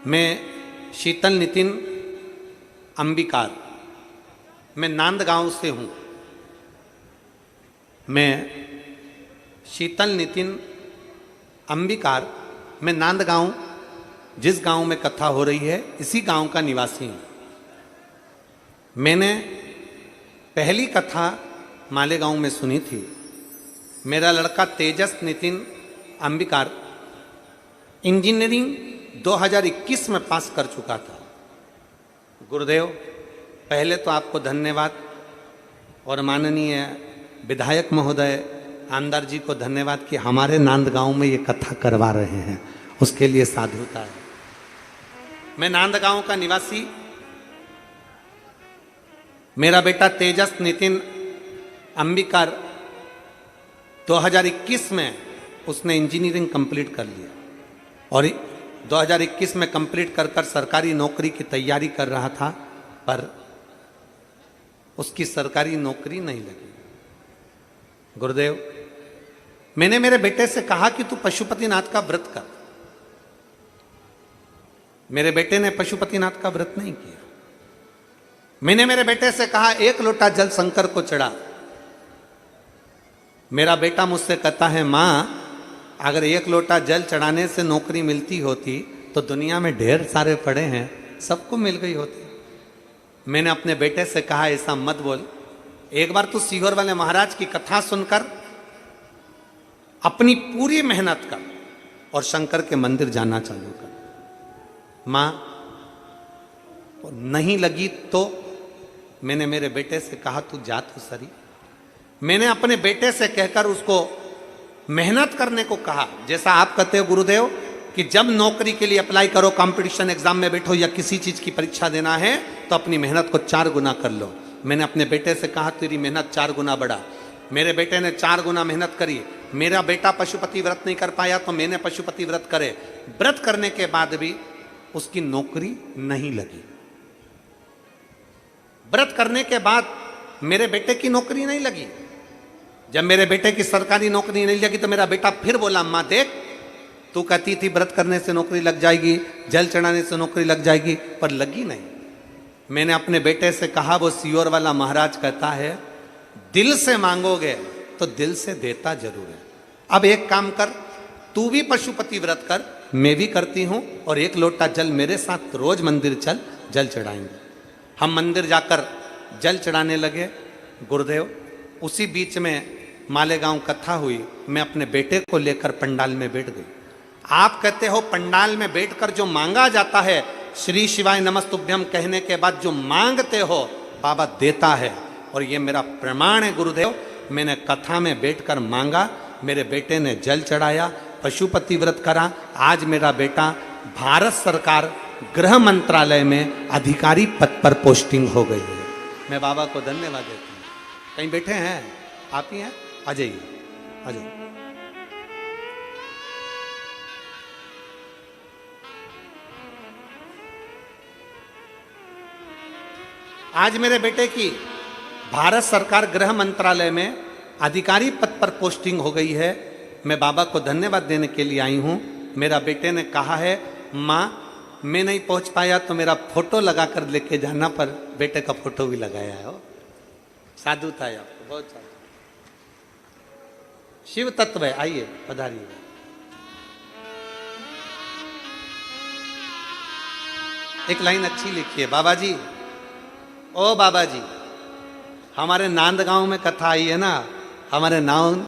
मैं शीतल नितिन अंबिकार, मैं नांदगांव से हूँ। मैं शीतल नितिन अंबिकार, मैं नांदगांव, जिस गांव में कथा हो रही है इसी गांव का निवासी हूँ। मैंने पहली कथा मालेगांव में सुनी थी। मेरा लड़का तेजस नितिन अंबिकार इंजीनियरिंग 2021 में पास कर चुका था। गुरुदेव, पहले तो आपको धन्यवाद और माननीय विधायक महोदय आमदार जी को धन्यवाद कि हमारे नांदगांव में ये कथा करवा रहे हैं, उसके लिए साधुता है। मैं नांदगांव का निवासी, मेरा बेटा तेजस नितिन अंबिकार 2021 में उसने इंजीनियरिंग कंप्लीट कर लिया और 2021 में कंप्लीट कर कर सरकारी नौकरी की तैयारी कर रहा था, पर उसकी सरकारी नौकरी नहीं लगी। गुरुदेव, मैंने मेरे बेटे से कहा कि तू पशुपतिनाथ का व्रत कर। मेरे बेटे ने पशुपतिनाथ का व्रत नहीं किया। मैंने मेरे बेटे से कहा 1 लोटा जल शंकर को चढ़ा। मेरा बेटा मुझसे कहता है, मां, अगर 1 लोटा जल चढ़ाने से नौकरी मिलती होती तो दुनिया में ढेर सारे पड़े हैं, सबको मिल गई होती। मैंने अपने बेटे से कहा, ऐसा मत बोल, एक बार तू सीहोर वाले महाराज की कथा सुनकर अपनी पूरी मेहनत कर और शंकर के मंदिर जाना चालू कर। मां नहीं लगी तो मैंने मेरे बेटे से कहा, तू जा तो सही। मैंने अपने बेटे से कहकर उसको मेहनत करने को कहा। जैसा आप कहते हो गुरुदेव कि जब नौकरी के लिए अप्लाई करो, कंपटीशन एग्जाम में बैठो या किसी चीज की परीक्षा देना है तो अपनी मेहनत को 4 गुना कर लो। मैंने अपने बेटे से कहा, तेरी मेहनत 4 गुना बढ़ा। मेरे बेटे ने 4 गुना मेहनत करी। मेरा बेटा पशुपति व्रत नहीं कर पाया तो मैंने पशुपति व्रत करे। व्रत करने के बाद भी उसकी नौकरी नहीं लगी। व्रत करने के बाद मेरे बेटे की नौकरी नहीं लगी। जब मेरे बेटे की सरकारी नौकरी नहीं लगी तो मेरा बेटा फिर बोला, मां देख, तू कहती थी व्रत करने से नौकरी लग जाएगी, जल चढ़ाने से नौकरी लग जाएगी, पर लगी नहीं। मैंने अपने बेटे से कहा, वो सीहोर वाला महाराज कहता है, दिल से मांगोगे तो दिल से देता जरूर है। अब एक काम कर, तू भी पशुपति व्रत कर, मैं भी करती हूं, और 1 लोटा जल मेरे साथ रोज मंदिर चल, जल चढ़ाएंगे। हम मंदिर जाकर जल चढ़ाने लगे। गुरुदेव, उसी बीच में मालेगांव कथा हुई। मैं अपने बेटे को लेकर पंडाल में बैठ गई। आप कहते हो पंडाल में बैठकर जो मांगा जाता है, श्री शिवाय नमस्तुभ्यम कहने के बाद जो मांगते हो बाबा देता है, और ये मेरा प्रमाण है गुरुदेव। मैंने कथा में बैठकर मांगा, मेरे बेटे ने जल चढ़ाया, पशुपति व्रत करा। आज मेरा बेटा भारत सरकार गृह मंत्रालय में अधिकारी पद पर पोस्टिंग हो गई है। मैं बाबा को धन्यवाद देता हूँ। कहीं बैठे हैं आप ही हैं, आ जाइए, आ जाइए। आज मेरे बेटे की भारत सरकार गृह मंत्रालय में अधिकारी पद पर पोस्टिंग हो गई है। मैं बाबा को धन्यवाद देने के लिए आई हूं। मेरा बेटे ने कहा है, मां, मैं नहीं पहुंच पाया तो मेरा फोटो लगाकर लेके जाना, पर बेटे का फोटो भी लगाया है। साधु था आपको, बहुत साधु। शिव तत्व है, आइए पधारिए। एक लाइन अच्छी लिखी है, बाबा जी, ओ बाबा जी, हमारे नांदगांव में कथा आई है ना, हमारे नाम